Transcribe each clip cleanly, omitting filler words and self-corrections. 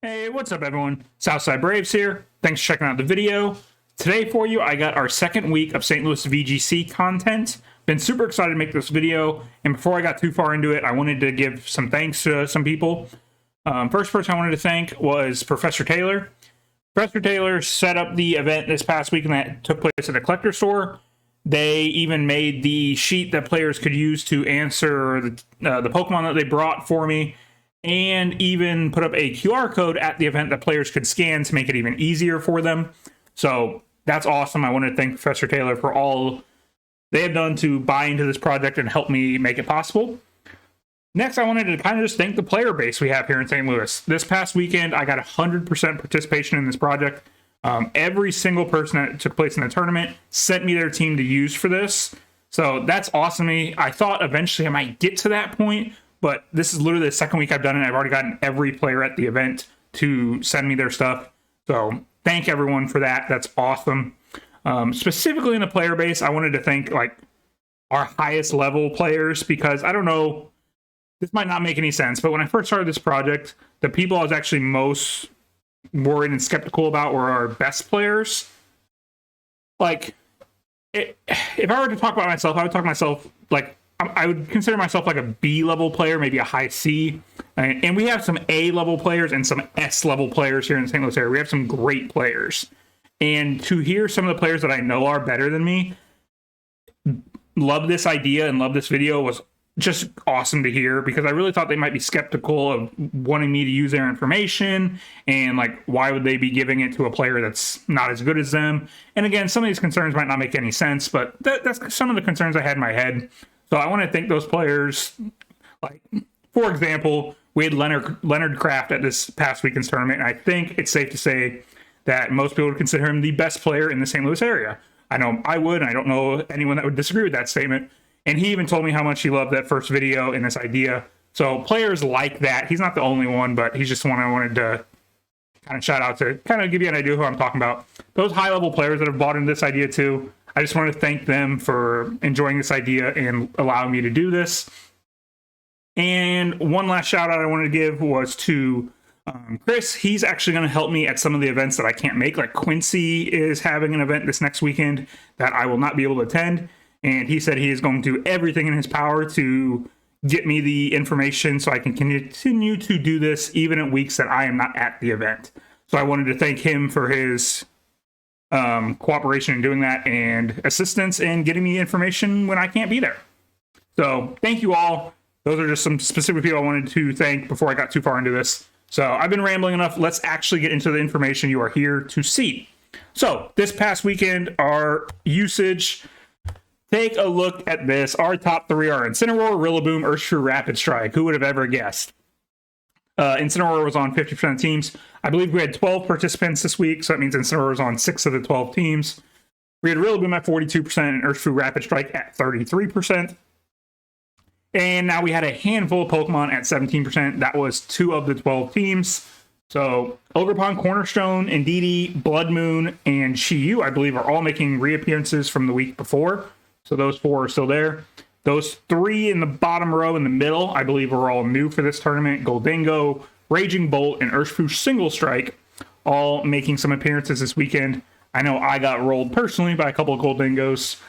Hey, what's up everyone? Southside Braves here. Thanks for checking out the video. Today for you, I got our second week of St. Louis VGC content. Been super excited to make this video, and before I got too far into it, I wanted to give some thanks to some people. First person I wanted to thank was Professor Taylor. Professor Taylor set up the event this past week, and that took place at the collector store. They even made the sheet that players could use to answer the Pokemon that they brought for me, and even put up a QR code at the event that players could scan to make it even easier for them. So that's awesome. I want to thank Professor Taylor for all they have done to buy into this project and help me make it possible. Next, I wanted to kind of just thank the player base we have here in St. Louis. This past weekend, I got 100% participation in this project. Every single person that took place in the tournament sent me their team to use for this. So that's awesome to me. I thought eventually I might get to that point, but this is literally the second week I've done it. I've already gotten every player at the event to send me their stuff. So thank everyone for that. That's awesome. Specifically in the player base, I wanted to thank like our highest level players, because I don't know, this might not make any sense, but when I first started this project, the people I was actually most worried and skeptical about were our best players. Like, if I were to talk about myself, I would talk myself like, I would consider myself like a B-level player, maybe a high C. And we have some A-level players and some S-level players here in the St. Louis area. We have some great players. And to hear some of the players that I know are better than me love this idea and love this video was just awesome to hear, because I really thought they might be skeptical of wanting me to use their information, and like, why would they be giving it to a player that's not as good as them? And again, some of these concerns might not make any sense, but that's some of the concerns I had in my head. So I want to thank those players. Like, for example, we had Leonard Kraft at this past weekend's tournament, and I think it's safe to say that most people would consider him the best player in the St. Louis area. I know I would, and I don't know anyone that would disagree with that statement. And he even told me how much he loved that first video and this idea. So players like that, he's not the only one, but he's just one I wanted to kind of shout out to, kind of give you an idea who I'm talking about. Those high-level players that have bought into this idea too, I just want to thank them for enjoying this idea and allowing me to do this. And one last shout out I wanted to give was to Chris. He's actually going to help me at some of the events that I can't make. Like Quincy is having an event this next weekend that I will not be able to attend. And he said he is going to do everything in his power to get me the information so I can continue to do this even at weeks that I am not at the event. So I wanted to thank him for his cooperation in doing that and assistance in getting me information when I can't be there. So thank you all. Those are just some specific people I wanted to thank before I got too far into this. So I've been rambling enough. Let's actually get into the information you are here to see. So this past weekend, our usage... Take a look at this. Our top three are Incineroar, Rillaboom, Urshifu, Rapid Strike. Who would have ever guessed? Incineroar was on 50% of teams. I believe we had 12 participants this week, so that means Incineroar was on 6 of the 12 teams. We had Rillaboom at 42% and Urshifu Rapid Strike at 33%. And now we had a handful of Pokemon at 17%. That was 2 of the 12 teams. So Ogerpon, Cornerstone, Indeedee, Blood Moon, and Shiyu, I believe, are all making reappearances from the week before. So those 4 are still there. Those 3 in the bottom row in the middle, I believe, are all new for this tournament. Goldingo, Raging Bolt, and Urshifu Single Strike, all making some appearances this weekend. I know I got rolled personally by a couple of Goldingos.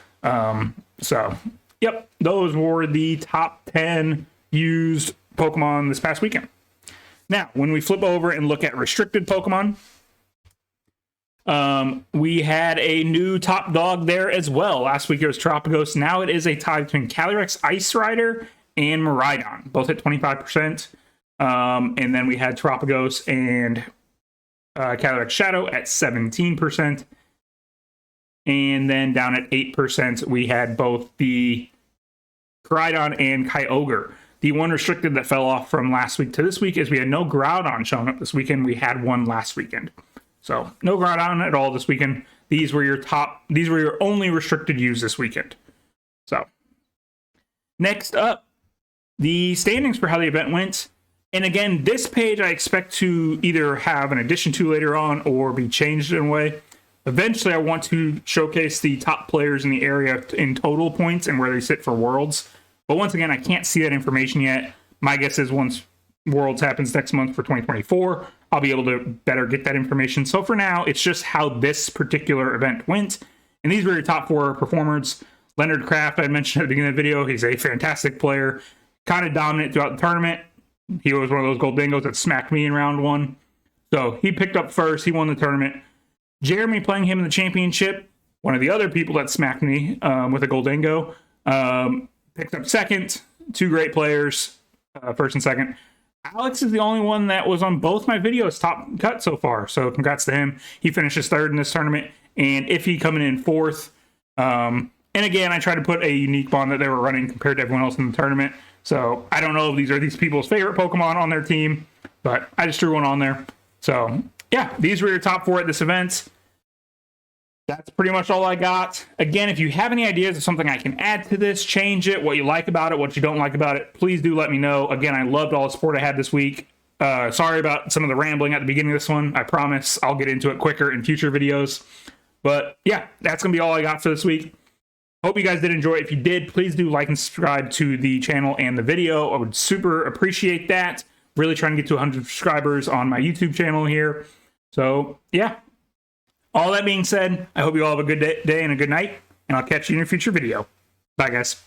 So, yep, those were the top 10 used Pokemon this past weekend. Now, when we flip over and look at restricted Pokemon, we had a new top dog there as well. Last week it was Tropicos. Now it is a tie between Calyrex Ice Rider and Miraidon, both at 25%. And then we had Tropicos and Calyrex Shadow at 17%. And then down at 8%, we had both the Koraidon and Kyogre. The one restricted that fell off from last week to this week is we had no Groudon showing up this weekend. We had one last weekend. So no Groudon at all this weekend. These were your only restricted use this weekend. So next up, the standings for how the event went. And again, this page I expect to either have an addition to later on or be changed in a way. Eventually, I want to showcase the top players in the area in total points and where they sit for Worlds. But once again, I can't see that information yet. My guess is once Worlds happens next month for 2024, I'll be able to better get that information. So for now, it's just how this particular event went. And these were your top 4 performers. Leonard Kraft, I mentioned at the beginning of the video, he's a fantastic player, kind of dominant throughout the tournament. He was one of those gold dingos that smacked me in round 1. So he picked up first. He won the tournament. Jeremy, playing him in the championship, one of the other people that smacked me with a gold dingo, picked up second. 2 great players, first and second. Alex is the only one that was on both my videos top cut so far. So congrats to him. He finishes 3rd in this tournament. And Iffy coming in 4th. And again, I tried to put a unique bond that they were running compared to everyone else in the tournament. So I don't know if these are these people's favorite Pokemon on their team, but I just threw one on there. So yeah, these were your top 4 at this event. That's pretty much all I got. Again, if you have any ideas of something I can add to this, change it, what you like about it, what you don't like about it, please do let me know. Again, I loved all the support I had this week. Sorry about some of the rambling at the beginning of this one. I promise I'll get into it quicker in future videos. But yeah, that's going to be all I got for this week. Hope you guys did enjoy it. If you did, please do like and subscribe to the channel and the video. I would super appreciate that. Really trying to get to 100 subscribers on my YouTube channel here. So yeah. All that being said, I hope you all have a good day and a good night, and I'll catch you in a future video. Bye, guys.